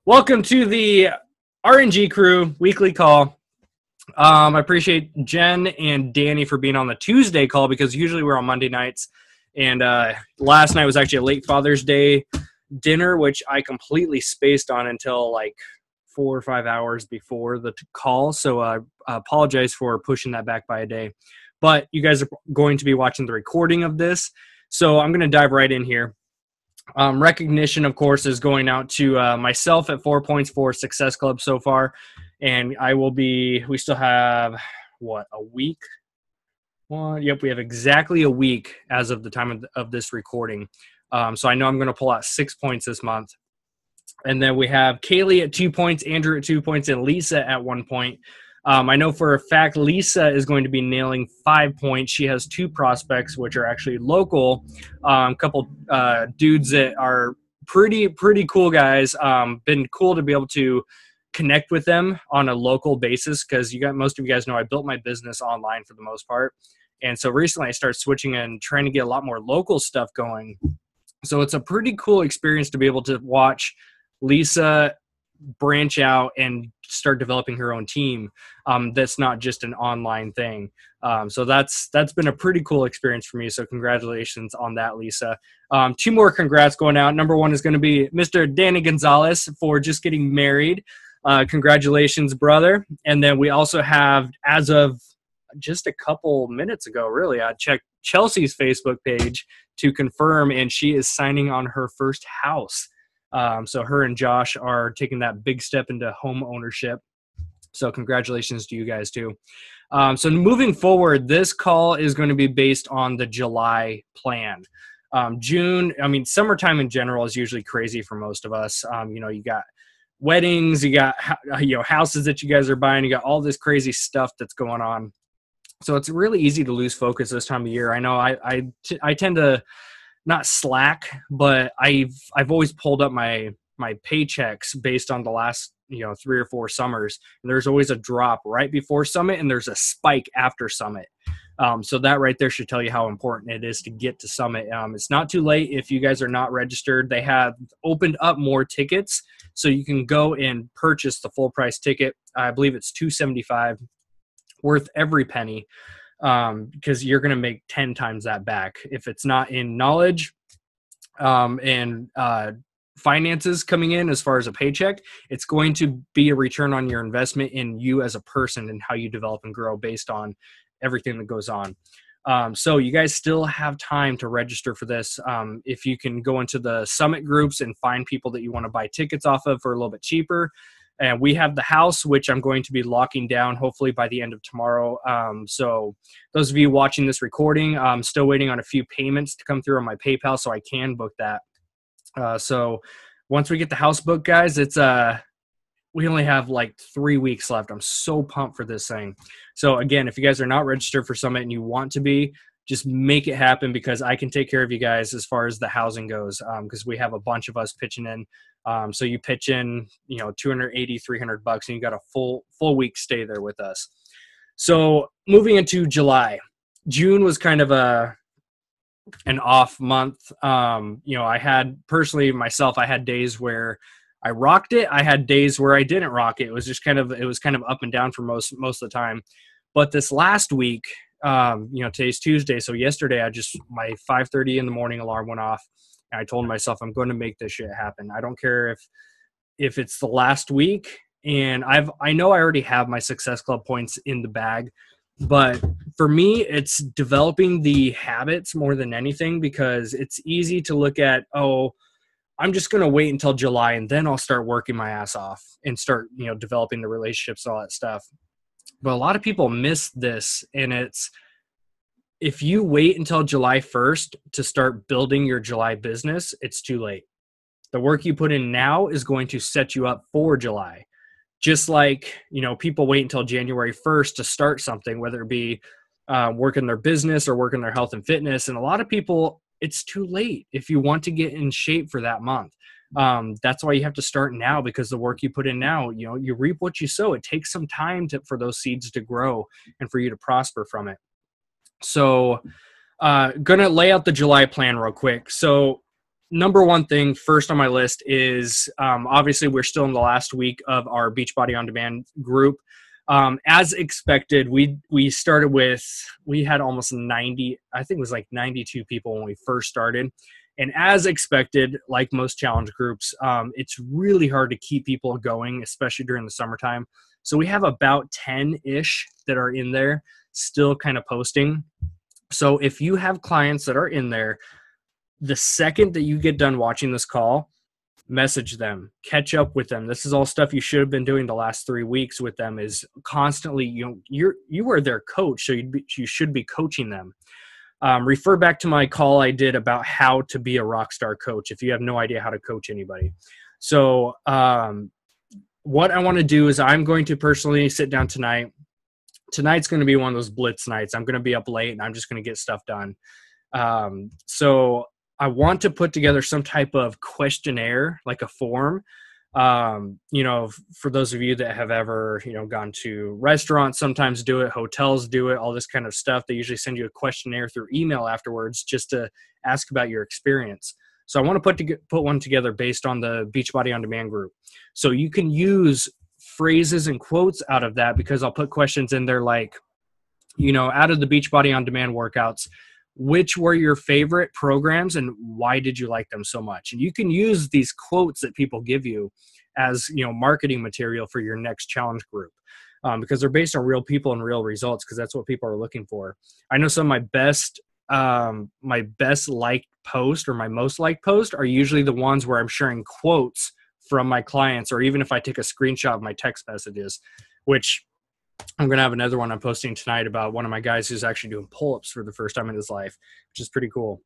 Welcome to the RNG crew weekly call. I appreciate Jen and Danny for being on the Tuesday call because usually we're on Monday nights. And last night was actually a late Father's Day dinner, which I completely spaced on until like 4 or 5 hours before the call. So I apologize for pushing that back by a day. But you guys are going to be watching the recording of this. So I'm going to dive right in here. Recognition, of course, is going out to myself at 4 points for Success Club so far. And we still have, a week? Yep, we have exactly a week as of the time of this recording. So I know I'm going to pull out 6 points this month. And then we have Kaylee at 2 points, Andrew at 2 points, and Lisa at 1 point. I know for a fact Lisa is going to be nailing 5 points. She has 2 prospects, which are actually local. A couple dudes that are pretty cool guys. Been cool to be able to connect with them on a local basis because most of you guys know I built my business online for the most part. And so recently I started switching and trying to get a lot more local stuff going. So it's a pretty cool experience to be able to watch Lisa branch out and start developing her own team. That's not just an online thing. So that's been a pretty cool experience for me. So congratulations on that, Lisa. 2 more congrats going out. Number 1 is going to be Mr. Danny Gonzalez for just getting married. Congratulations, brother. And then we also have, as of just a couple minutes ago, really, I checked Chelsea's Facebook page to confirm, and she is signing on her first house. So her and Josh are taking that big step into home ownership. So congratulations to you guys too. So moving forward, this call is going to be based on the July plan. Summertime in general is usually crazy for most of us. You got weddings, you got houses that you guys are buying, you got all this crazy stuff that's going on. So it's really easy to lose focus this time of year. I know I tend to not slack, but I've always pulled up my paychecks based on the last 3 or 4 summers. And there's always a drop right before summit, and there's a spike after summit. So that right there should tell you how important it is to get to summit. It's not too late if you guys are not registered. They have opened up more tickets, so you can go and purchase the full price ticket. I believe it's $275, worth every penny. Because you're going to make 10 times that back. If it's not in knowledge and finances coming in as far as a paycheck, it's going to be a return on your investment in you as a person and how you develop and grow based on everything that goes on. So you guys still have time to register for this. If you can go into the summit groups and find people that you want to buy tickets off of for a little bit cheaper. And we have the house, which I'm going to be locking down hopefully by the end of tomorrow. So those of you watching this recording, I'm still waiting on a few payments to come through on my PayPal so I can book that. So once we get the house booked, guys, we only have like 3 weeks left. I'm so pumped for this thing. So again, if you guys are not registered for Summit and you want to be, just make it happen because I can take care of you guys as far as the housing goes. Because we have a bunch of us pitching in. So you pitch in, $280, $300, and you got a full week stay there with us. So moving into July, June was kind of an off month. I had days where I rocked it. I had days where I didn't rock it. It was kind of up and down for most of the time. But this last week, today's Tuesday. So yesterday my 5:30 in the morning alarm went off. And I told myself I'm going to make this shit happen. I don't care if it's the last week. And I know I already have my Success Club points in the bag. But for me, it's developing the habits more than anything because it's easy to look at, I'm just going to wait until July and then I'll start working my ass off and start, developing the relationships, all that stuff. But a lot of people miss this, and it's, if you wait until July 1st to start building your July business, it's too late. The work you put in now is going to set you up for July. Just like, people wait until January 1st to start something, whether it be working their business or working their health and fitness. And a lot of people, it's too late if you want to get in shape for that month. That's why you have to start now, because the work you put in now, you reap what you sow. It takes some time for those seeds to grow and for you to prosper from it. So going to lay out the July plan real quick. So number one thing first on my list is obviously we're still in the last week of our Beachbody On Demand group. As expected, we started with, we had almost 90, I think it was like 92 people when we first started. And as expected, like most challenge groups, it's really hard to keep people going, especially during the summertime. So we have about 10-ish that are in there still kind of posting. So if you have clients that are in there, the second that you get done watching this call, message them, catch up with them. This is all stuff you should have been doing the last 3 weeks with them, is constantly, you are their coach. So you should be coaching them. Refer back to my call I did about how to be a rock star coach if you have no idea how to coach anybody. So what I want to do is I'm going to personally sit down tonight. Tonight's going to be one of those blitz nights. I'm going to be up late and I'm just going to get stuff done. So I want to put together some type of questionnaire, like a form. For those of you that have ever, gone to restaurants, sometimes do it, hotels do it, all this kind of stuff. They usually send you a questionnaire through email afterwards just to ask about your experience. So I want to put one together based on the Beachbody On Demand group. So you can use phrases and quotes out of that, because I'll put questions in there like, out of the Beachbody On Demand workouts, which were your favorite programs and why did you like them so much? And you can use these quotes that people give you as, marketing material for your next challenge group, because they're based on real people and real results, because that's what people are looking for. I know some of my best liked post or my most liked post are usually the ones where I'm sharing quotes from my clients, or even if I take a screenshot of my text messages, which I'm going to have another one I'm posting tonight about one of my guys who's actually doing pull-ups for the first time in his life, which is pretty cool.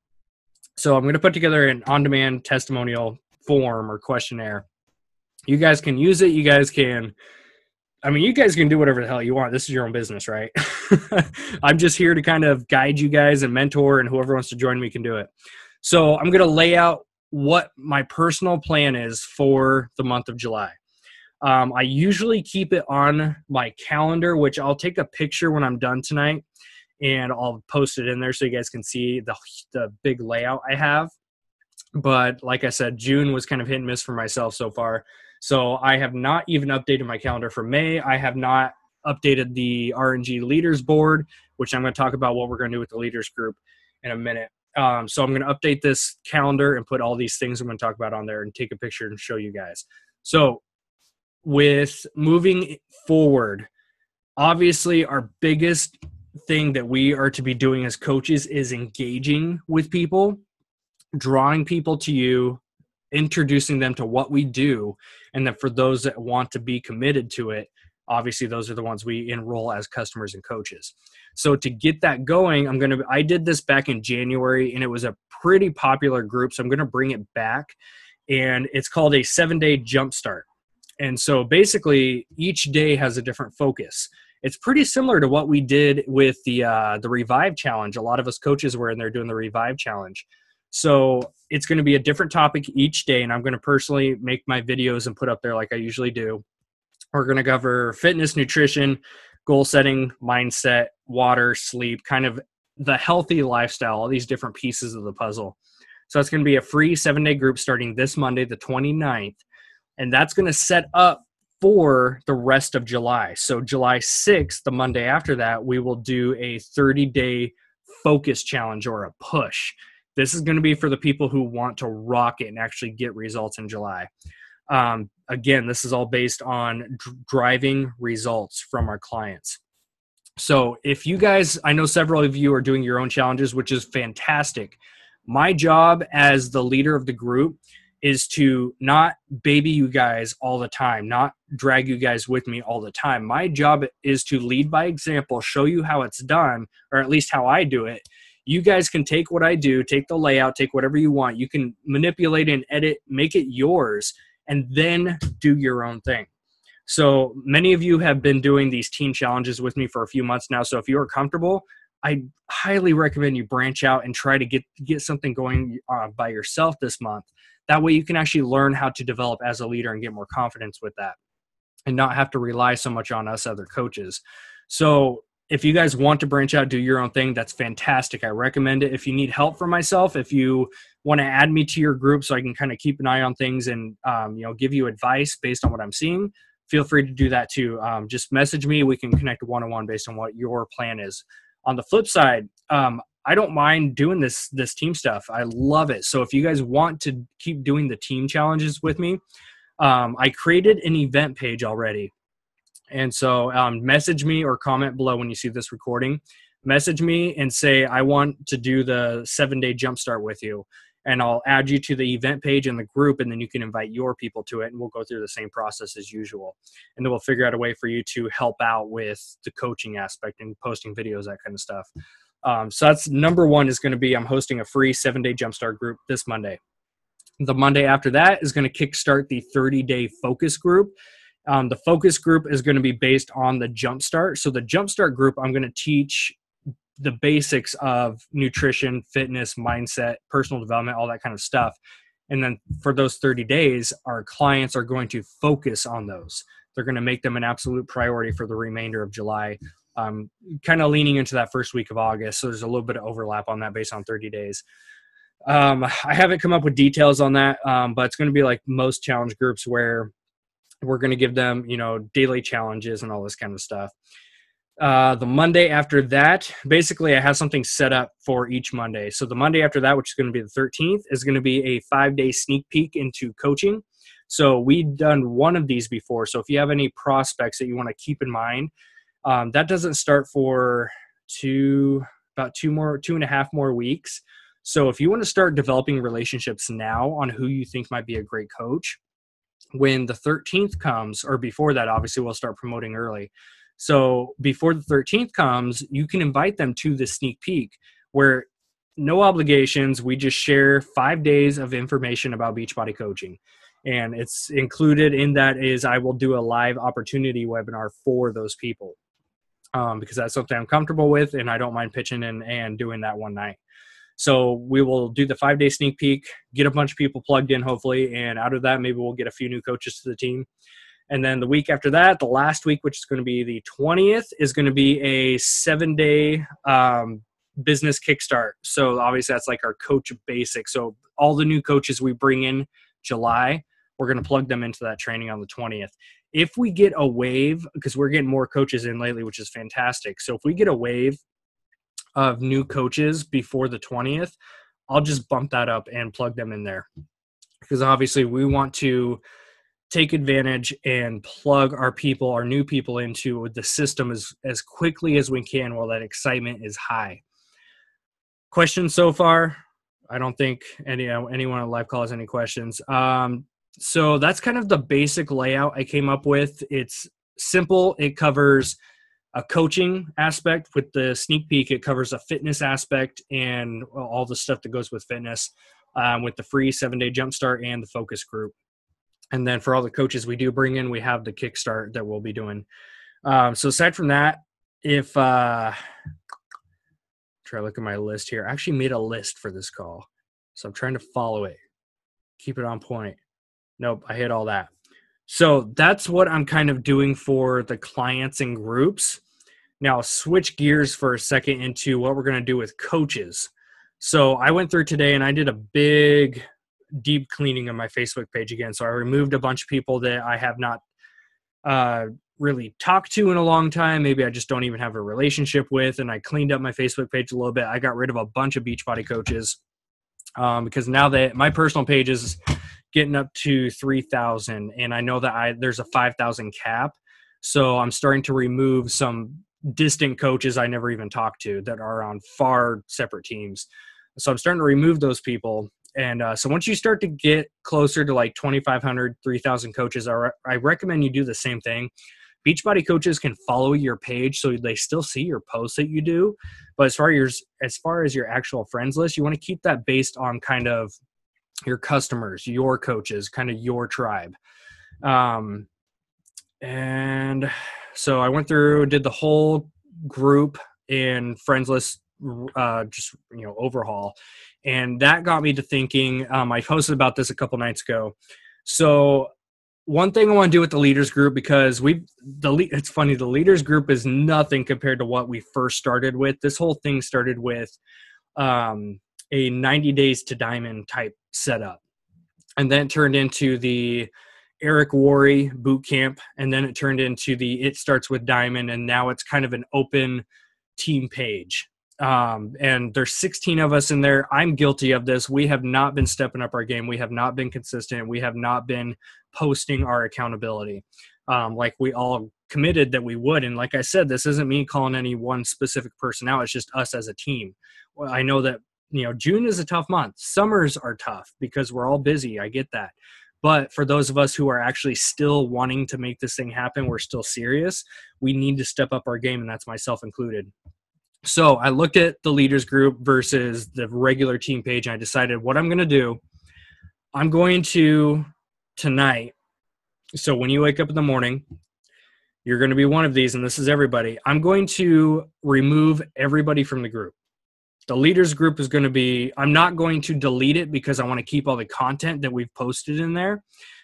So I'm going to put together an on-demand testimonial form or questionnaire. You guys can use it. You guys can do whatever the hell you want. This is your own business, right? I'm just here to kind of guide you guys and mentor, and whoever wants to join me can do it. So I'm going to lay out what my personal plan is for the month of July. I usually keep it on my calendar, which I'll take a picture when I'm done tonight and I'll post it in there so you guys can see the big layout I have. But like I said, June was kind of hit and miss for myself so far. So I have not even updated my calendar for May. I have not updated the RNG leaders board, which I'm going to talk about what we're going to do with the leaders group in a minute. So I'm going to update this calendar and put all these things I'm going to talk about on there and take a picture and show you guys. So with moving forward, obviously our biggest thing that we are to be doing as coaches is engaging with people, drawing people to you, introducing them to what we do. And then for those that want to be committed to it, obviously those are the ones we enroll as customers and coaches. So to get that going, I did this back in January and it was a pretty popular group. So I'm going to bring it back, and it's called a 7-day jumpstart. And so basically each day has a different focus. It's pretty similar to what we did with the Revive Challenge. A lot of us coaches were in there doing the Revive Challenge. So it's going to be a different topic each day, and I'm going to personally make my videos and put up there like I usually do. We're going to cover fitness, nutrition, goal setting, mindset, water, sleep, kind of the healthy lifestyle, all these different pieces of the puzzle. So it's going to be a free 7-day group starting this Monday, the 29th. And that's going to set up for the rest of July. So July 6th, the Monday after that, we will do a 30-day focus challenge or a push. This is going to be for the people who want to rock it and actually get results in July. Again, this is all based on driving results from our clients. So if you guys, I know several of you are doing your own challenges, which is fantastic. My job as the leader of the group is to not baby you guys all the time, not drag you guys with me all the time. My job is to lead by example, show you how it's done, or at least how I do it. You guys can take what I do, take the layout, take whatever you want. You can manipulate and edit, make it yours, and then do your own thing. So many of you have been doing these team challenges with me for a few months now. So if you're comfortable, I highly recommend you branch out and try to get something going by yourself this month. That way you can actually learn how to develop as a leader and get more confidence with that and not have to rely so much on us other coaches. So if you guys want to branch out, do your own thing, that's fantastic. I recommend it. If you need help from myself, if you want to add me to your group so I can kind of keep an eye on things and, give you advice based on what I'm seeing, feel free to do that too. Just message me. We can connect one-on-one based on what your plan is. On the flip side, I don't mind doing this team stuff. I love it. So if you guys want to keep doing the team challenges with me, I created an event page already. And so message me or comment below when you see this recording. Message me and say, I want to do the 7-day jumpstart with you. And I'll add you to the event page in the group, and then you can invite your people to it, and we'll go through the same process as usual. And then we'll figure out a way for you to help out with the coaching aspect and posting videos, that kind of stuff. So that's number one, is going to be I'm hosting a free 7-day jumpstart group this Monday. The Monday after that is going to kickstart the 30-day focus group. The focus group is going to be based on the jumpstart. So the jumpstart group, I'm going to teach the basics of nutrition, fitness, mindset, personal development, all that kind of stuff. And then for those 30 days, our clients are going to focus on those. They're going to make them an absolute priority for the remainder of July, kind of leaning into that first week of August. So there's a little bit of overlap on that based on 30 days. I haven't come up with details on that, but it's going to be like most challenge groups where we're going to give them, daily challenges and all this kind of stuff. The Monday after that, basically I have something set up for each Monday. So the Monday after that, which is going to be the 13th, is going to be a 5-day sneak peek into coaching. So we've done one of these before. So if you have any prospects that you want to keep in mind, that doesn't start for about 2.5 more weeks. So if you want to start developing relationships now on who you think might be a great coach, when the 13th comes, or before that, obviously we'll start promoting early. So before the 13th comes, you can invite them to the sneak peek where no obligations. We just share 5 days of information about Beachbody coaching. And it's included in that is I will do a live opportunity webinar for those people because that's something I'm comfortable with and I don't mind pitching in and doing that one night. So we will do the 5-day sneak peek, get a bunch of people plugged in, hopefully. And out of that, maybe we'll get a few new coaches to the team. And then the week after that, the last week, which is going to be the 20th, is going to be a 7-day business kickstart. So obviously that's like our coach basic. So all the new coaches we bring in July, we're going to plug them into that training on the 20th. If we get a wave, because we're getting more coaches in lately, which is fantastic. So if we get a wave of new coaches before the 20th, I'll just bump that up and plug them in there. Because obviously we want to take advantage and plug our people, our new people, into the system as quickly as we can while that excitement is high. Questions so far? I don't think anyone on live call has any questions. So that's kind of the basic layout I came up with. It's simple. It covers a coaching aspect. With the sneak peek, it covers a fitness aspect and all the stuff that goes with fitness, with the free 7-day jumpstart and the focus group. And then for all the coaches we do bring in, we have the kickstart that we'll be doing. So aside from that, if try to look at my list here, I actually made a list for this call. So I'm trying to follow it, keep it on point. Nope, I hit all that. So that's what I'm kind of doing for the clients and groups. Now I'll switch gears for a second into what we're going to do with coaches. So I went through today and I did a big deep cleaning of my Facebook page again. So I removed a bunch of people that I have not really talked to in a long time. Maybe I just don't even have a relationship with. And I cleaned up my Facebook page a little bit. I got rid of a bunch of Beachbody coaches because now that my personal page is getting up to 3,000, and I know that there's a 5,000 cap. So I'm starting to remove some distant coaches I never even talked to that are on far separate teams. So I'm starting to remove those people. And so once you start to get closer to like 2,500, 3,000 coaches, I recommend you do the same thing. Beachbody coaches can follow your page so they still see your posts that you do. But as far as your actual friends list, you want to keep that based on kind of your customers, your coaches, kind of your tribe. And so I went through, did the whole group and friends list overhaul. And that got me to thinking, I posted about this a couple nights ago. So one thing I want to do with the leaders group, because it's funny, the leaders group is nothing compared to what we first started with. This whole thing started with a 90 days to diamond type setup, and then turned into the Eric Worre boot camp, and then it turned into the It Starts with Diamond, and now it's kind of an open team page. And there's 16 of us in there. I'm guilty of this. We have not been stepping up our game. We have not been consistent. We have not been posting our accountability like we all committed that we would. And like I said, this isn't me calling any one specific person out. It's just us as a team. Well, I know that, June is a tough month. Summers are tough because we're all busy. I get that. But for those of us who are actually still wanting to make this thing happen, we're still serious. We need to step up our game, and that's myself included. So I looked at the leaders group versus the regular team page, and I decided what I'm going to do. I'm going to tonight. So when you wake up in the morning, you're going to be one of these, and this is everybody. I'm going to remove everybody from the group. The leaders group is going to be, I'm not going to delete it because I want to keep all the content that we've posted in there.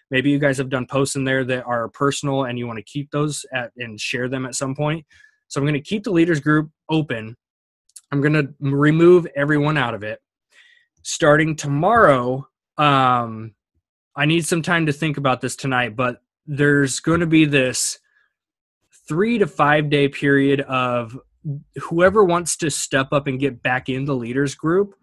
Maybe you guys have done posts in there that are personal and you want to keep those and share them at some point. So I'm going to keep the leaders group open. I'm going to remove everyone out of it. Starting tomorrow, I need some time to think about this tonight, but there's going to be this 3 to 5 day period of whoever wants to step up and get back in the leaders group,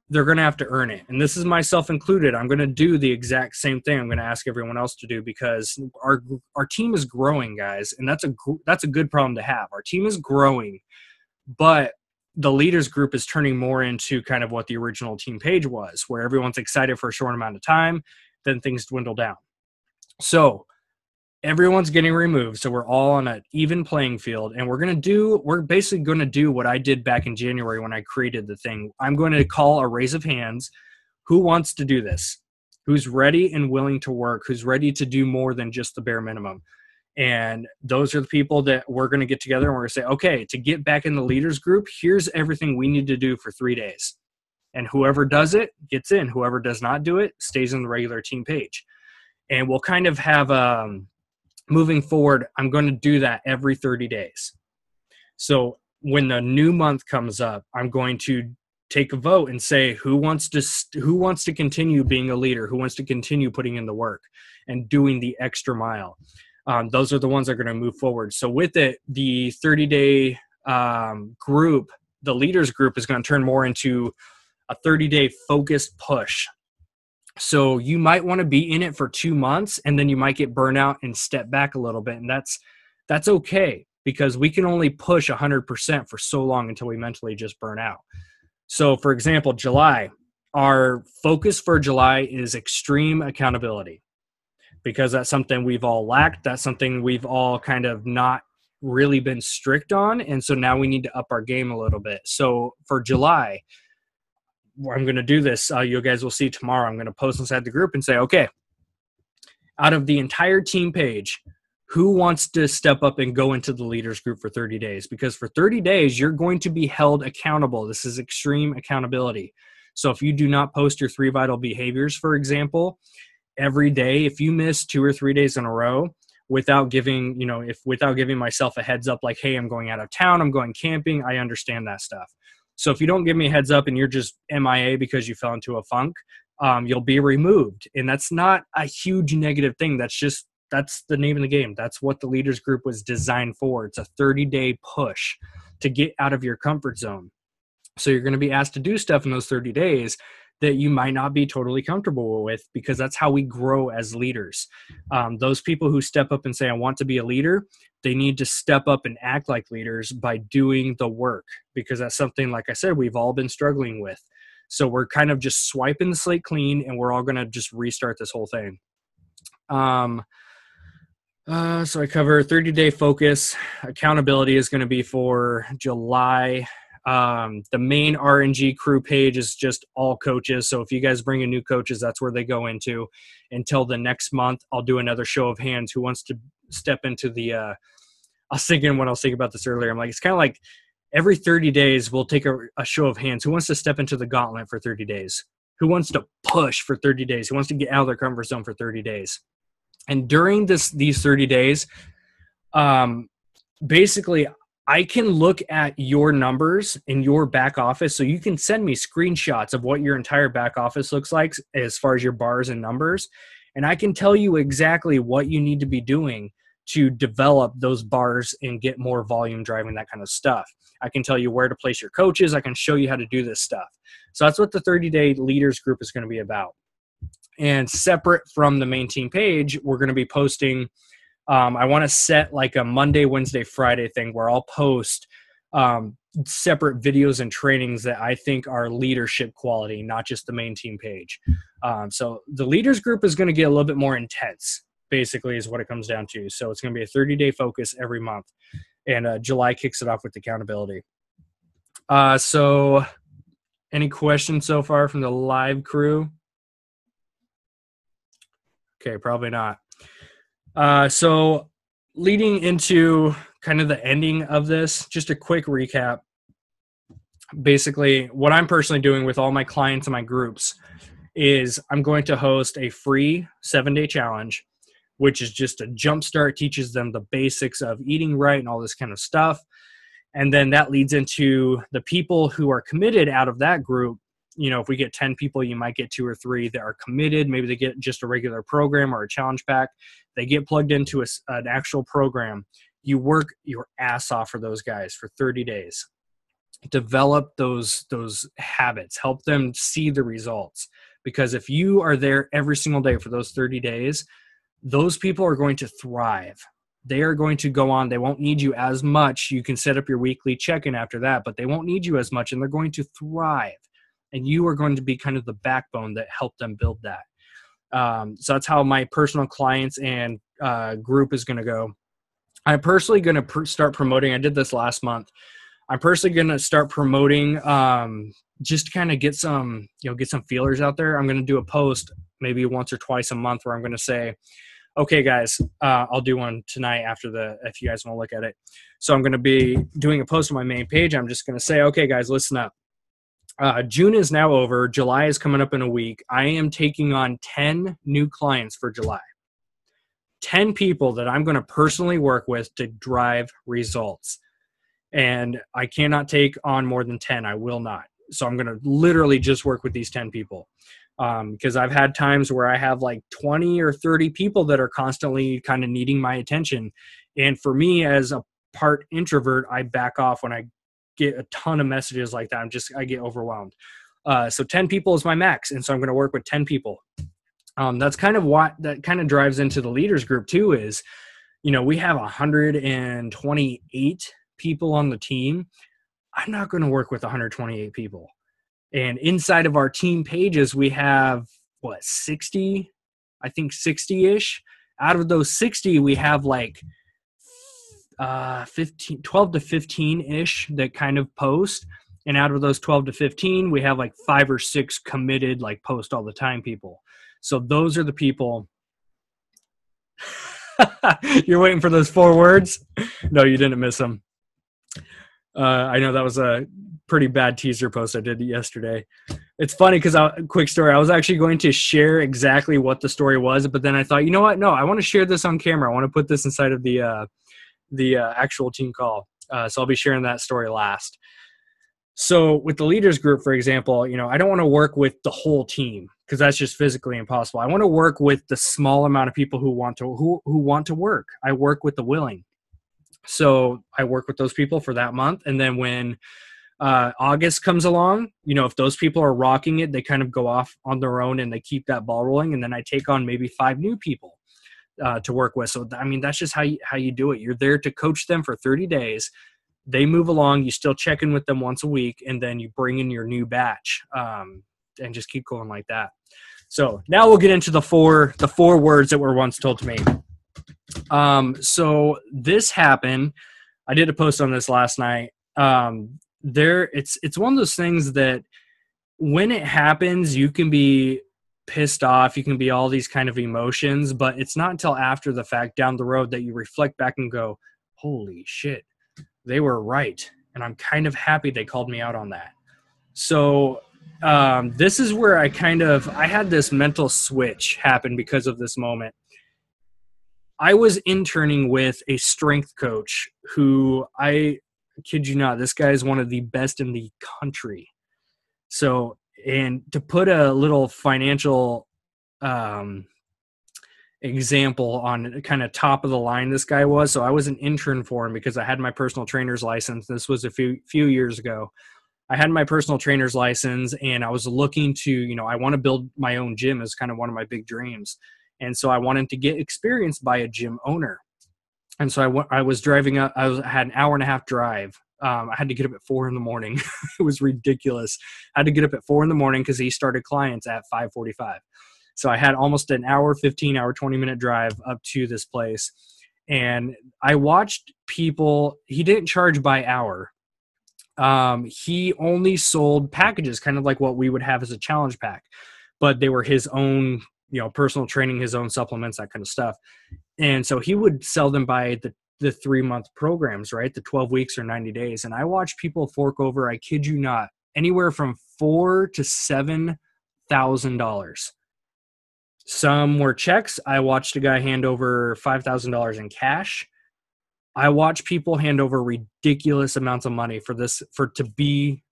they're going to have to earn it. And this is myself included. I'm going to do the exact same thing I'm going to ask everyone else to do, because our team is growing, guys. And that's a good problem to have. Our team is growing, but the leaders group is turning more into kind of what the original team page was, where everyone's excited for a short amount of time, then things dwindle down. So everyone's getting removed. So we're all on an even playing field, and we're basically going to do what I did back in January when I created the thing. I'm going to call a raise of hands. Who wants to do this? Who's ready and willing to work? Who's ready to do more than just the bare minimum? And those are the people that we're going to get together, and we're going to say, okay, to get back in the leaders group, here's everything we need to do for 3 days. And whoever does it gets in. Whoever does not do it stays on the regular team page. And we'll kind of have moving forward, I'm going to do that every 30 days. So when the new month comes up, I'm going to take a vote and say, who wants to continue being a leader? Who wants to continue putting in the work and doing the extra mile? Those are the ones that are going to move forward. So with it, the 30-day group, the leaders group, is going to turn more into a 30-day focused push. So you might want to be in it for 2 months, and then you might get burnt out and step back a little bit. And that's okay, because we can only push 100% for so long until we mentally just burn out. So for example, July, our focus for July is extreme accountability, because that's something we've all lacked. That's something we've all kind of not really been strict on. And so now we need to up our game a little bit. So for July, I'm going to do this. You guys will see tomorrow. I'm going to post inside the group and say, okay, out of the entire team page, who wants to step up and go into the leaders group for 30 days? Because for 30 days, you're going to be held accountable. This is extreme accountability. So if you do not post your 3 vital behaviors, for example, every day, if you miss 2 or 3 days in a row without giving myself a heads up, like, hey, I'm going out of town, I'm going camping, I understand that stuff. So if you don't give me a heads up and you're just MIA because you fell into a funk, you'll be removed. And that's not a huge negative thing. That's the name of the game. That's what the leaders group was designed for. It's a 30-day push to get out of your comfort zone. So you're going to be asked to do stuff in those 30 days that you might not be totally comfortable with, because that's how we grow as leaders. Those people who step up and say, I want to be a leader, they need to step up and act like leaders by doing the work, because that's something, like I said, we've all been struggling with. So we're kind of just swiping the slate clean, and we're all going to just restart this whole thing. So I cover 30-day focus. Accountability is going to be for July. The main RNG crew page is just all coaches. So if you guys bring in new coaches, that's where they go into. Until the next month, I'll do another show of hands. Who wants to step into the I was thinking about this earlier. I'm like, it's kind of like every 30 days we'll take a show of hands. Who wants to step into the gauntlet for 30 days? Who wants to push for 30 days? Who wants to get out of their comfort zone for 30 days? And during these 30 days, basically I can look at your numbers in your back office. So you can send me screenshots of what your entire back office looks like as far as your bars and numbers. And I can tell you exactly what you need to be doing to develop those bars and get more volume driving, that kind of stuff. I can tell you where to place your coaches. I can show you how to do this stuff. So that's what the 30-day leaders group is going to be about. And separate from the main team page, we're going to be posting, I want to set like a Monday, Wednesday, Friday thing where I'll post separate videos and trainings that I think are leadership quality, not just the main team page. So the leaders group is going to get a little bit more intense, basically, is what it comes down to. So it's going to be a 30-day focus every month. And July kicks it off with accountability. So any questions so far from the live crew? Okay, probably not. So leading into kind of the ending of this, just a quick recap. Basically, what I'm personally doing with all my clients and my groups is I'm going to host a free 7-day challenge, which is just a jumpstart, teaches them the basics of eating right and all this kind of stuff. And then that leads into the people who are committed out of that group. You know, if we get 10 people, you might get 2 or 3 that are committed. Maybe they get just a regular program or a challenge pack. They get plugged into an actual program. You work your ass off for those guys for 30 days. Develop those habits. Help them see the results. Because if you are there every single day for those 30 days, those people are going to thrive. They are going to go on. They won't need you as much. You can set up your weekly check-in after that, but they won't need you as much, and they're going to thrive. And you are going to be kind of the backbone that helped them build that. So that's how my personal clients and group is going to go. I'm personally going to start promoting. I did this last month. I'm personally going to start promoting just to kind of get some feelers out there. I'm going to do a post maybe once or twice a month where I'm going to say, okay, guys, I'll do one tonight if you guys want to look at it. So I'm going to be doing a post on my main page. I'm just going to say, okay, guys, listen up. June is now over. July is coming up in a week. I am taking on 10 new clients for July. 10 people that I'm going to personally work with to drive results. And I cannot take on more than 10. I will not. So I'm going to literally just work with these 10 people. Because I've had times where I have like 20 or 30 people that are constantly kind of needing my attention. And for me, as a part introvert, I back off when I get a ton of messages like that. I get overwhelmed. So 10 people is my max. And so I'm going to work with 10 people. That's kind of what that kind of drives into the leaders group too is, we have 128 people on the team. I'm not going to work with 128 people. And inside of our team pages, we have 60, I think 60-ish. Out of those 60, we have like 12 to 15-ish that kind of post. And out of those 12 to 15, we have like 5 or 6 committed, like post all the time people. So those are the people. You're waiting for those 4 words? No, you didn't miss them. I know that was a pretty bad teaser post I did yesterday. It's funny because quick story. I was actually going to share exactly what the story was, but then I thought, you know what? No, I want to share this on camera. I want to put this inside of the actual team call. So I'll be sharing that story last. So with the leaders group, for example, I don't want to work with the whole team because that's just physically impossible. I want to work with the small amount of people who want to work. I work with the willing. So I work with those people for that month. And then when August comes along, if those people are rocking it, they kind of go off on their own and they keep that ball rolling. And then I take on maybe 5 new people to work with. So, that's just how you do it. You're there to coach them for 30 days. They move along. You still check in with them once a week, and then you bring in your new batch and just keep going like that. So now we'll get into the four words that were once told to me. So this happened. I did a post on this last night. It's one of those things that when it happens, you can be pissed off. You can be all these kind of emotions, but it's not until after the fact down the road that you reflect back and go, holy shit, they were right. And I'm kind of happy they called me out on that. So, this is where I had this mental switch happen because of this moment. I was interning with a strength coach who, I kid you not, this guy is one of the best in the country. So, and to put a little financial example on kind of top of the line this guy was. So I was an intern for him because I had my personal trainer's license. This was a few years ago. I had my personal trainer's license, and I was looking to, I want to build my own gym as kind of one of my big dreams. And so I wanted to get experience by a gym owner. And so I was driving up, I had an hour and a half drive. I had to get up at 4 a.m. It was ridiculous. I had to get up at 4 a.m. because he started clients at 5:45. So I had almost an hour, 15-hour, 20-minute drive up to this place. And I watched people, he didn't charge by hour. He only sold packages, kind of like what we would have as a challenge pack, but they were his own, personal training, his own supplements, that kind of stuff. And so he would sell them by the 3-month programs, right? The 12 weeks or 90 days. And I watched people fork over, I kid you not, anywhere from $4,000 to $7,000. Some were checks. I watched a guy hand over $5,000 in cash. I watch people hand over ridiculous amounts of money to be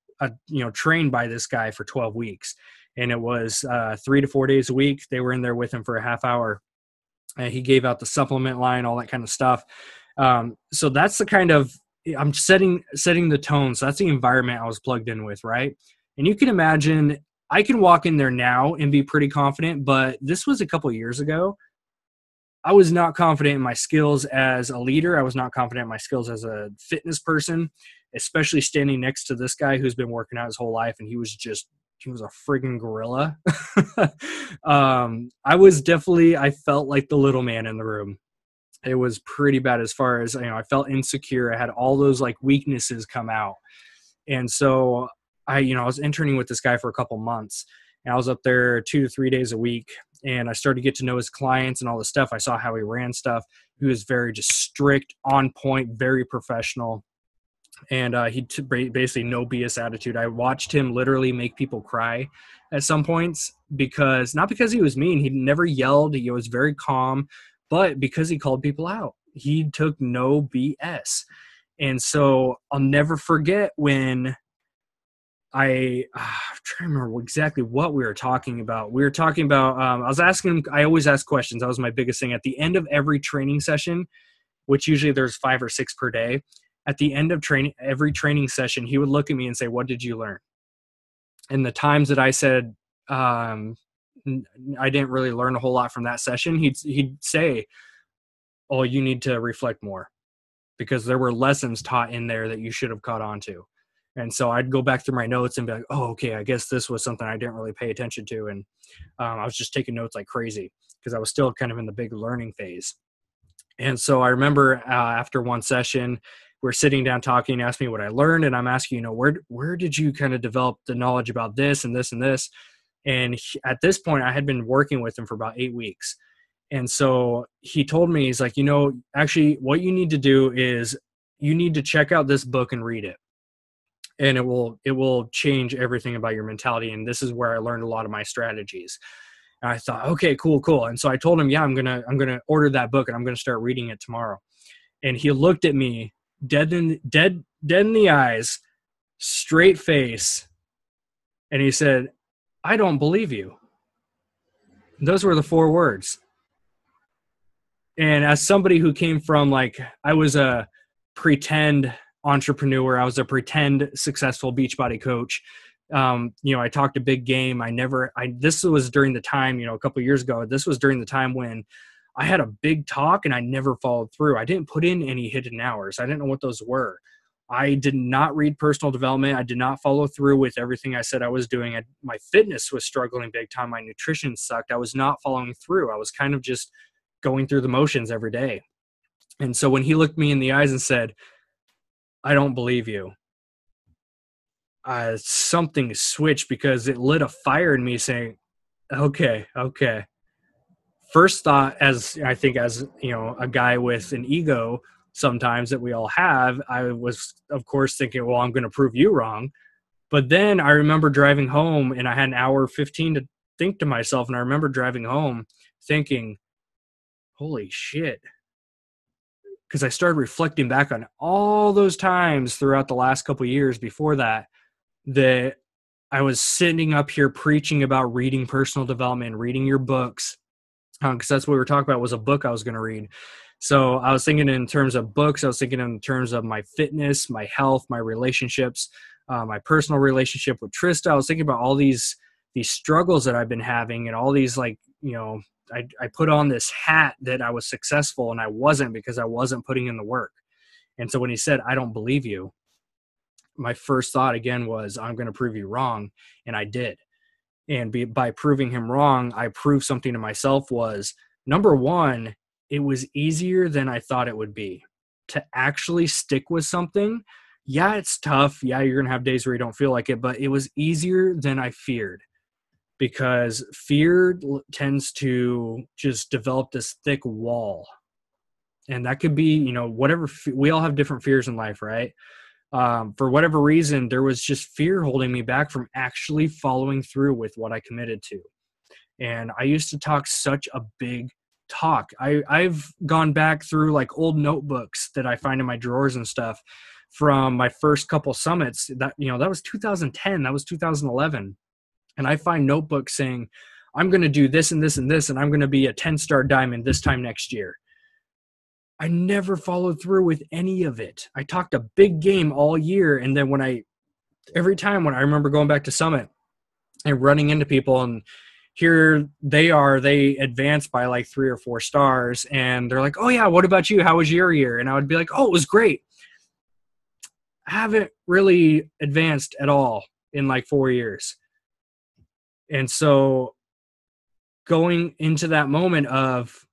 trained by this guy for 12 weeks. And it was 3 to 4 days a week. They were in there with him for a half hour. And he gave out the supplement line, all that kind of stuff. So that's the kind of, I'm setting the tone. So that's the environment I was plugged in with, right? And you can imagine, I can walk in there now and be pretty confident, but this was a couple of years ago. I was not confident in my skills as a leader. I was not confident in my skills as a fitness person, especially standing next to this guy who's been working out his whole life. And he was a friggin' gorilla. I felt like the little man in the room. It was pretty bad as far as, I felt insecure. I had all those like weaknesses come out. And so I was interning with this guy for a couple months, and I was up there 2 to 3 days a week. And I started to get to know his clients and all this stuff. I saw how he ran stuff. He was very just strict, on point, very professional. And basically no BS attitude. I watched him literally make people cry at some points, not because he was mean. He never yelled. He was very calm, but because he called people out. He took no BS. And so I'll never forget when I'm trying to remember exactly what we were talking about. We were talking about, I was asking him, I always ask questions. That was my biggest thing. At the end of every training session, which usually there's 5 or 6 per day, at the end of every training session, he would look at me and say, "What did you learn?" And the times that I said, I didn't really learn a whole lot from that session, he'd say, "Oh, you need to reflect more, because there were lessons taught in there that you should have caught on to." And so I'd go back through my notes and be like, "Oh, okay, I guess this was something I didn't really pay attention to." And I was just taking notes like crazy because I was still kind of in the big learning phase. And so I remember after one session, we're sitting down talking, asked me what I learned. And I'm asking, where did you kind of develop the knowledge about this and this and this? And at this point, I had been working with him for about 8 weeks. And so he told me, he's like, actually what you need to do is you need to check out this book and read it. And it will change everything about your mentality. And this is where I learned a lot of my strategies. And I thought, okay, cool. And so I told him, yeah, I'm going to order that book and I'm going to start reading it tomorrow. And he looked at me dead in the eyes, straight face. And he said, "I don't believe you." Those were the 4 words. And as somebody who came from, I was a pretend entrepreneur, I was a pretend successful Beachbody coach. I talked a big game. This was during the time, a couple of years ago, this was during the time when I had a big talk and I never followed through. I didn't put in any hidden hours. I didn't know what those were. I did not read personal development. I did not follow through with everything I said I was doing. My fitness was struggling big time. My nutrition sucked. I was not following through. I was kind of just going through the motions every day. And so when he looked me in the eyes and said, "I don't believe you," something switched, because it lit a fire in me saying, okay. First thought, as I think, as a guy with an ego sometimes that we all have, I was of course thinking, well, I'm going to prove you wrong. But then I remember driving home and I had an hour 15 to think to myself. And I remember driving home thinking, holy shit, because I started reflecting back on all those times throughout the last couple of years before that, that I was sitting up here preaching about reading personal development, reading your books, because that's what we were talking about was a book I was going to read. So I was thinking in terms of books. I was thinking in terms of my fitness, my health, my relationships, my personal relationship with Trista. I was thinking about all these struggles that I've been having, and all these, like, you know, I put on this hat that I was successful, and I wasn't, because I wasn't putting in the work. And so when he said, "I don't believe you," my first thought again was, I'm going to prove you wrong. And I did. And by proving him wrong, I proved something to myself was, number one, it was easier than I thought it would be to actually stick with something. Yeah, it's tough. Yeah, you're going to have days where you don't feel like it, but it was easier than I feared, because fear tends to just develop this thick wall. And that could be, you know, whatever. We all have different fears in life, right? For whatever reason, there was just fear holding me back from actually following through with what I committed to. And I used to talk such a big talk. I've gone back through like old notebooks that I find in my drawers and stuff from my first couple summits. That, you know, that was 2010, that was 2011. And I find notebooks saying, I'm going to do this and this and this, and I'm going to be a 10-star diamond this time next year. I never followed through with any of it. I talked a big game all year. And then every time when I remember going back to Summit and running into people, and here they advanced by like 3 or 4 stars. And they're like, "Oh yeah, what about you? How was your year?" And I would be like, "Oh, it was great." I haven't really advanced at all in like 4 years. And so going into that moment of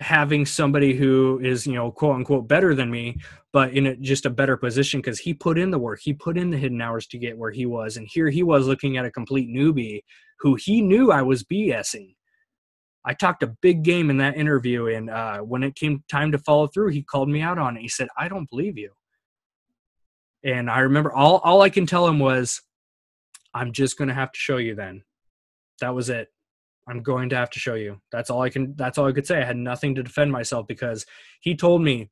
having somebody who is, you know, quote unquote better than me, but in just a better position, because he put in the work, he put in the hidden hours to get where he was. And here he was looking at a complete newbie who he knew I was BSing. I talked a big game in that interview. And when it came time to follow through, he called me out on it. He said, "I don't believe you." And I remember all I can tell him was, "I'm just going to have to show you then." That was it. "I'm going to have to show you." That's all I could say. I had nothing to defend myself, because he told me,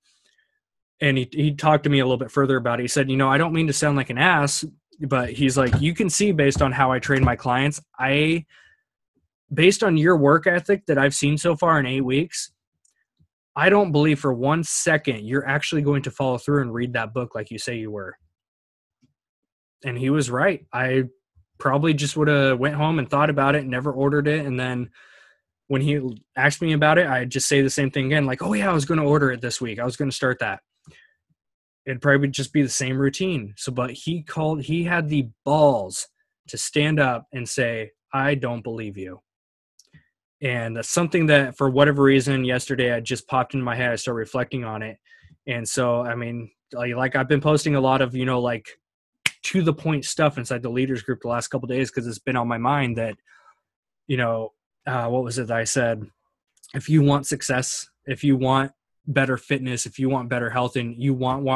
and he talked to me a little bit further about it. He said, "You know, I don't mean to sound like an ass, but," he's like, "you can see based on how I train my clients, based on your work ethic that I've seen so far in 8 weeks, I don't believe for 1 second you're actually going to follow through and read that book like you say you were." And he was right. I probably just would have went home and thought about it and never ordered it. And then when he asked me about it, I'd just say the same thing again, like, "Oh yeah, I was going to order it this week. I was going to start that." It'd probably just be the same routine. So, but he had the balls to stand up and say, "I don't believe you." And that's something that, for whatever reason, yesterday I just popped in my head. I started reflecting on it. And so, I mean, like I've been posting a lot of, you know, like to the point stuff inside the leaders group the last couple of days, because it's been on my mind that, you know, what was it that I said? If you want success, if you want better fitness, if you want better health, and you want,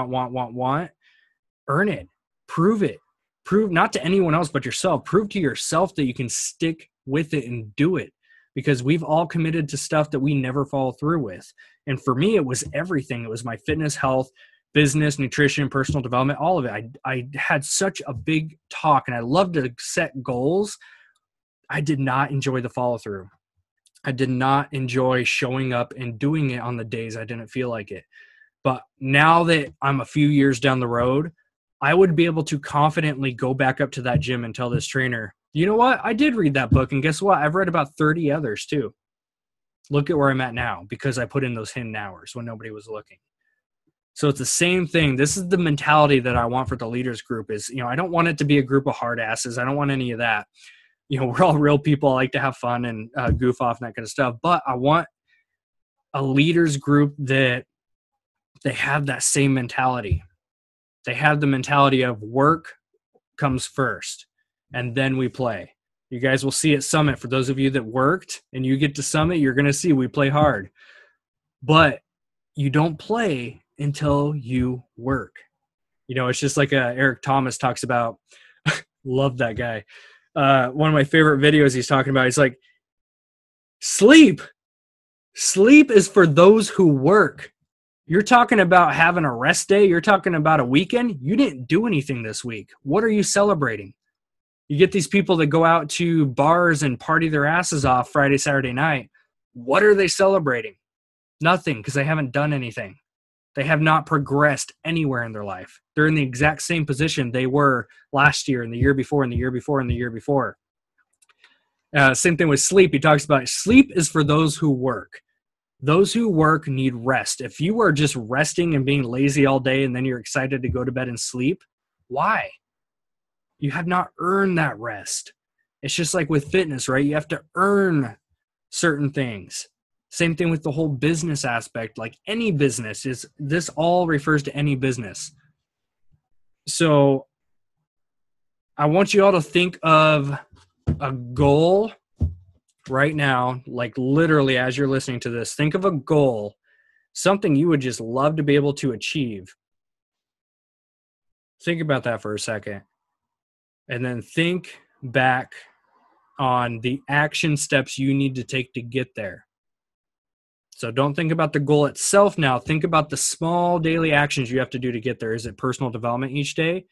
earn it, prove it, prove not to anyone else but yourself, prove to yourself that you can stick with it and do it, because we've all committed to stuff that we never follow through with. And for me, it was everything. It was my fitness, health, business, nutrition, personal development, all of it. I had such a big talk, and I love to set goals. I did not enjoy the follow through. I did not enjoy showing up and doing it on the days I didn't feel like it. But now that I'm a few years down the road, I would be able to confidently go back up to that gym and tell this trainer, "You know what? I did read that book. And guess what? I've read about 30 others too. Look at where I'm at now, because I put in those hidden hours when nobody was looking." So it's the same thing. This is the mentality that I want for the leaders group is, you know, I don't want it to be a group of hard asses. I don't want any of that. You know, we're all real people. I like to have fun and goof off and that kind of stuff. But I want a leaders group that they have that same mentality. They have the mentality of work comes first, and then we play. You guys will see at Summit, for those of you that worked and you get to Summit, you're going to see we play hard. But you don't play until you work. You know, it's just like Eric Thomas talks about. Love that guy. One of my favorite videos he's talking about, he's like, sleep is for those who work. You're talking about having a rest day. You're talking about a weekend. You didn't do anything this week. What are you celebrating? You get these people that go out to bars and party their asses off Friday, Saturday night. What are they celebrating? Nothing, because they haven't done anything. They have not progressed anywhere in their life. They're in the exact same position they were last year and the year before and the year before and the year before. Same thing with sleep. He talks about sleep is for those who work. Those who work need rest. If you are just resting and being lazy all day and then you're excited to go to bed and sleep, why? You have not earned that rest. It's just like with fitness, right? You have to earn certain things. Same thing with the whole business aspect. Like any business, this all refers to any business. So I want you all to think of a goal right now, like literally as you're listening to this, think of a goal, something you would just love to be able to achieve. Think about that for a second. And then think back on the action steps you need to take to get there. So don't think about the goal itself now. Think about the small daily actions you have to do to get there. Is it personal development each day?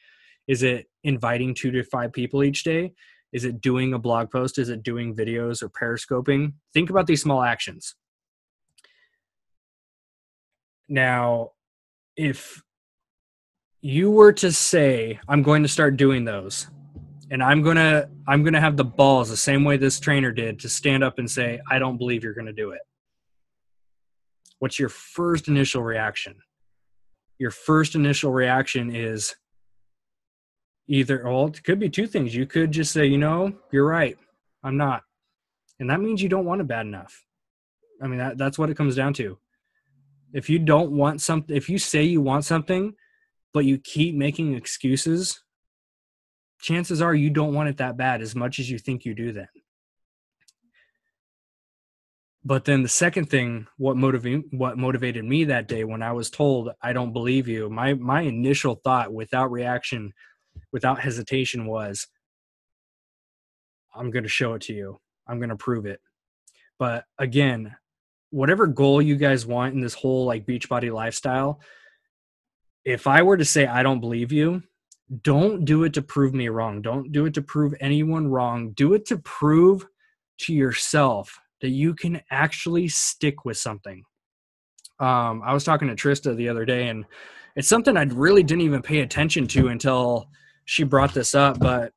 Is it inviting 2 to 5 people each day? Is it doing a blog post? Is it doing videos or periscoping? Think about these small actions. Now, if you were to say, I'm going to start doing those, and I'm going to have the balls the same way this trainer did to stand up and say, I don't believe you're going to do it. What's your first initial reaction? Your first initial reaction is either, well, it could be 2 things. You could just say, you're right. I'm not. And that means you don't want it bad enough. I mean, that's what it comes down to. If you don't want something, if you say you want something, but you keep making excuses, chances are you don't want it that bad as much as you think you do then. But then the second thing, what motivated me that day when I was told, I don't believe you, my initial thought without reaction, without hesitation was, I'm going to show it to you. I'm going to prove it. But again, whatever goal you guys want in this whole like Beachbody lifestyle, if I were to say, I don't believe you, don't do it to prove me wrong. Don't do it to prove anyone wrong. Do it to prove to yourself that you can actually stick with something. I was talking to Trista the other day, and it's something I really didn't even pay attention to until she brought this up. But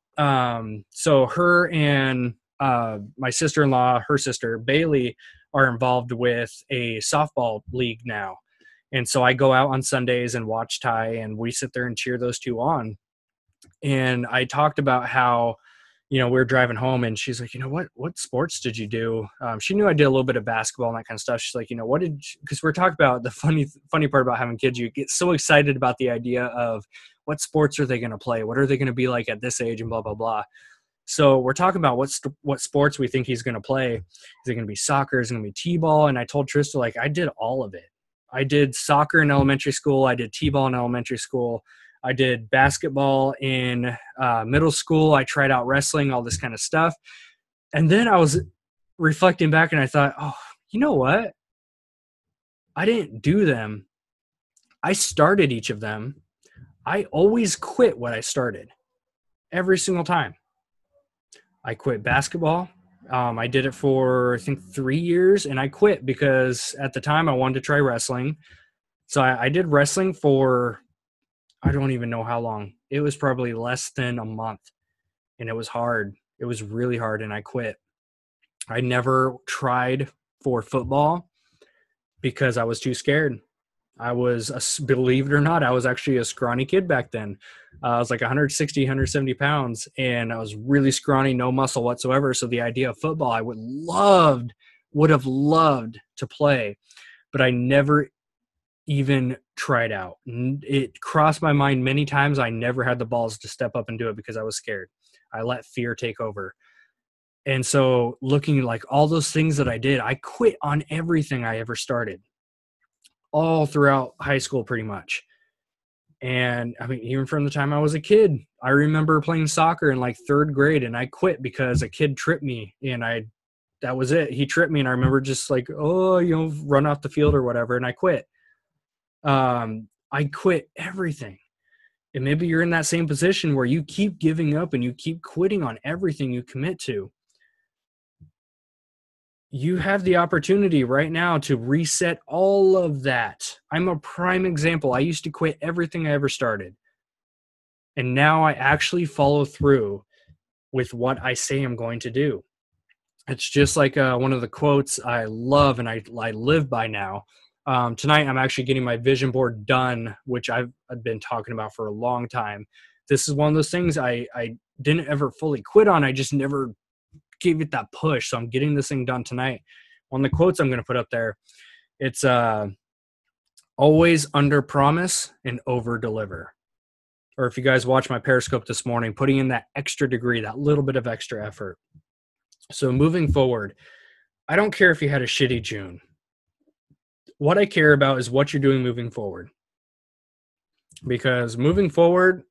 so her and my sister-in-law, her sister, Bailey, are involved with a softball league now. And so I go out on Sundays and watch Ty, and we sit there and cheer those 2 on. And I talked about how, we were driving home, and she's like, what sports did you do? She knew I did a little bit of basketball and that kind of stuff. She's like, because we're talking about the funny part about having kids, you get so excited about the idea of what sports are they going to play? What are they going to be like at this age and blah, blah, blah. So we're talking about what sports we think he's going to play. Is it going to be soccer? Is it going to be t-ball? And I told Trista, like, I did all of it. I did soccer in elementary school. I did t-ball in elementary school. I did basketball in middle school. I tried out wrestling, all this kind of stuff. And then I was reflecting back and I thought, oh, you know what? I didn't do them. I started each of them. I always quit what I started every single time. I quit basketball. I did it for, I think, 3 years, and I quit because at the time I wanted to try wrestling. So I did wrestling for, I don't even know how long. It was probably less than a month, and it was hard. It was really hard, and I quit. I never tried for football because I was too scared. Believe it or not, I was actually a scrawny kid back then. I was like 160, 170 pounds, and I was really scrawny, no muscle whatsoever. So the idea of football, I would have loved to play, but I never even tried out. It crossed my mind many times. I never had the balls to step up and do it because I was scared. I let fear take over. And so looking like all those things that I did, I quit on everything I ever started, all throughout high school pretty much. And I mean, even from the time I was a kid, I remember playing soccer in like 3rd grade, and I quit because a kid tripped me, and that was it. He tripped me, and I remember just like, run off the field or whatever, and I quit. I quit everything. And maybe you're in that same position where you keep giving up and you keep quitting on everything you commit to. You have the opportunity right now to reset all of that. I'm a prime example. I used to quit everything I ever started. And now I actually follow through with what I say I'm going to do. It's just like one of the quotes I love and I live by now. Tonight, I'm actually getting my vision board done, which I've been talking about for a long time. This is one of those things I didn't ever fully quit on. I just never gave it that push. So I'm getting this thing done tonight. One of the quotes I'm going to put up there, it's always under promise and over deliver. Or if you guys watch my Periscope this morning, putting in that extra degree, that little bit of extra effort. So moving forward, I don't care if you had a shitty June. What I care about is what you're doing moving forward. Because moving forward,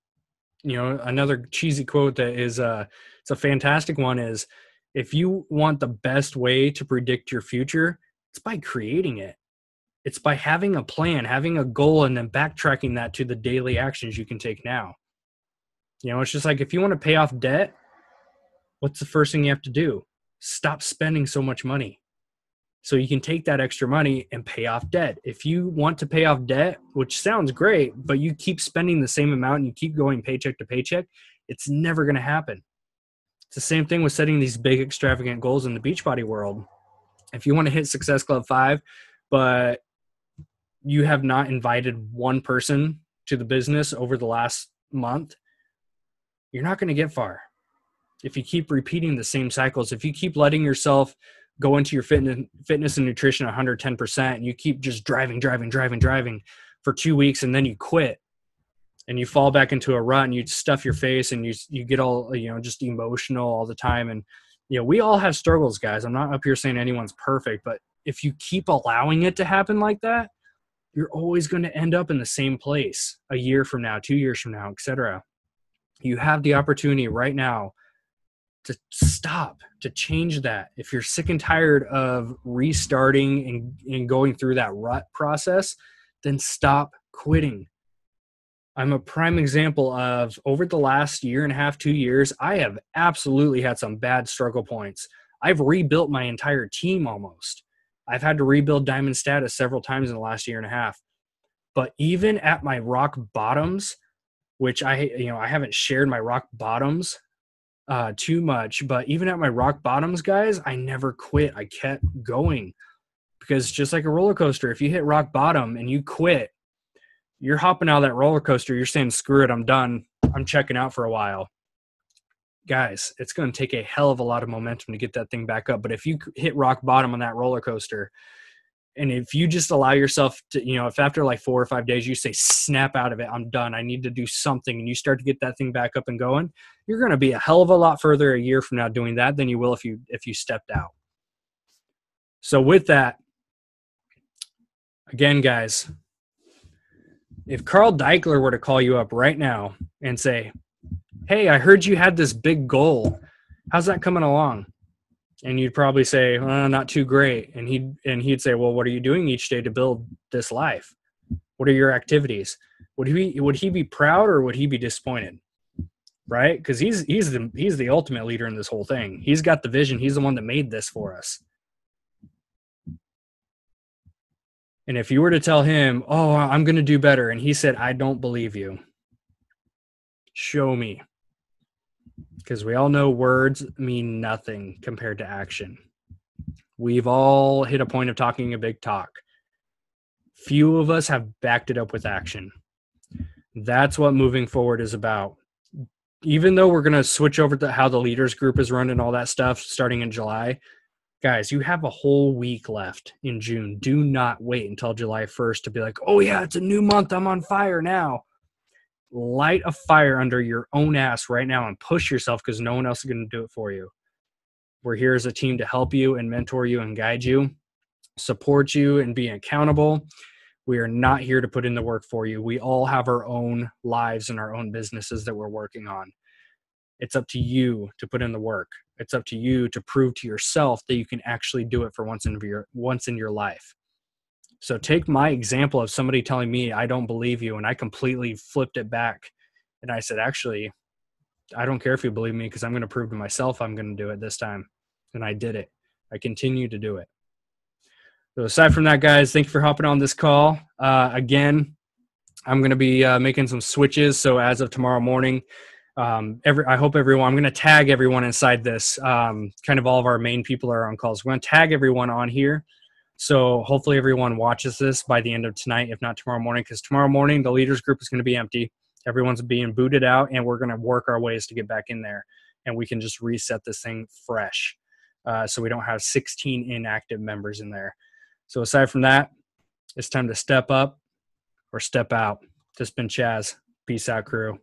another cheesy quote that is it's a fantastic one is, if you want the best way to predict your future, it's by creating it. It's by having a plan, having a goal, and then backtracking that to the daily actions you can take now. It's just like, if you want to pay off debt, what's the first thing you have to do? Stop spending so much money. So you can take that extra money and pay off debt. If you want to pay off debt, which sounds great, but you keep spending the same amount and you keep going paycheck to paycheck, it's never going to happen. It's the same thing with setting these big extravagant goals in the Beachbody world. If you want to hit Success Club 5, but you have not invited one person to the business over the last month, you're not going to get far. If you keep repeating the same cycles, if you keep letting yourself go into your fitness and nutrition 110%, and you keep just driving for 2 weeks, and then you quit and you fall back into a rut and you stuff your face and you get all, just emotional all the time. And, we all have struggles, guys. I'm not up here saying anyone's perfect, but if you keep allowing it to happen like that, you're always going to end up in the same place a year from now, 2 years from now, etc. You have the opportunity right now to stop, to change that. If you're sick and tired of restarting and going through that rut process, then stop quitting. I'm a prime example of, over the last year and a half, 2 years, I have absolutely had some bad struggle points. I've rebuilt my entire team almost. I've had to rebuild diamond status several times in the last year and a half. But even at my rock bottoms, which I haven't shared my rock bottoms too much, but even at my rock bottoms, guys, I never quit. I kept going, because just like a roller coaster, if you hit rock bottom and you quit, you're hopping out of that roller coaster. You're saying, screw it, I'm done. I'm checking out for a while. Guys, it's going to take a hell of a lot of momentum to get that thing back up. But if you hit rock bottom on that roller coaster, and if you just allow yourself to, if after like 4 or 5 days you say, snap out of it, I'm done, I need to do something, and you start to get that thing back up and going, you're going to be a hell of a lot further a year from now doing that than you will if you stepped out. So with that, again, guys, if Carl Deichler were to call you up right now and say, hey, I heard you had this big goal, how's that coming along? And you'd probably say, not too great. And he'd say, well, what are you doing each day to build this life? What are your activities? Would he be proud, or would he be disappointed? Right? Because he's the ultimate leader in this whole thing. He's got the vision. He's the one that made this for us. And if you were to tell him, oh, I'm going to do better, and he said, I don't believe you, show me. Because we all know words mean nothing compared to action. We've all hit a point of talking a big talk. Few of us have backed it up with action. That's what moving forward is about. Even though we're going to switch over to how the leaders group is run and all that stuff starting in July, guys, you have a whole week left in June. Do not wait until July 1st to be like, oh yeah, it's a new month, I'm on fire now. Light a fire under your own ass right now and push yourself, because no one else is going to do it for you. We're here as a team to help you and mentor you and guide you, support you, and be accountable. We are not here to put in the work for you. We all have our own lives and our own businesses that we're working on. It's up to you to put in the work. It's up to you to prove to yourself that you can actually do it for once in your life. So take my example of somebody telling me I don't believe you, and I completely flipped it back. And I said, actually, I don't care if you believe me, because I'm going to prove to myself I'm going to do it this time. And I did it. I continue to do it. So aside from that, guys, thank you for hopping on this call. Again, I'm going to be making some switches. So as of tomorrow morning, I hope everyone, I'm going to tag everyone inside this. Kind of all of our main people are on calls. We're going to tag everyone on here. So hopefully everyone watches this by the end of tonight, if not tomorrow morning, because tomorrow morning the leaders group is going to be empty. Everyone's being booted out, and we're going to work our ways to get back in there, and we can just reset this thing fresh. So we don't have 16 inactive members in there. So aside from that, it's time to step up or step out. This has been Chaz. Peace out, crew.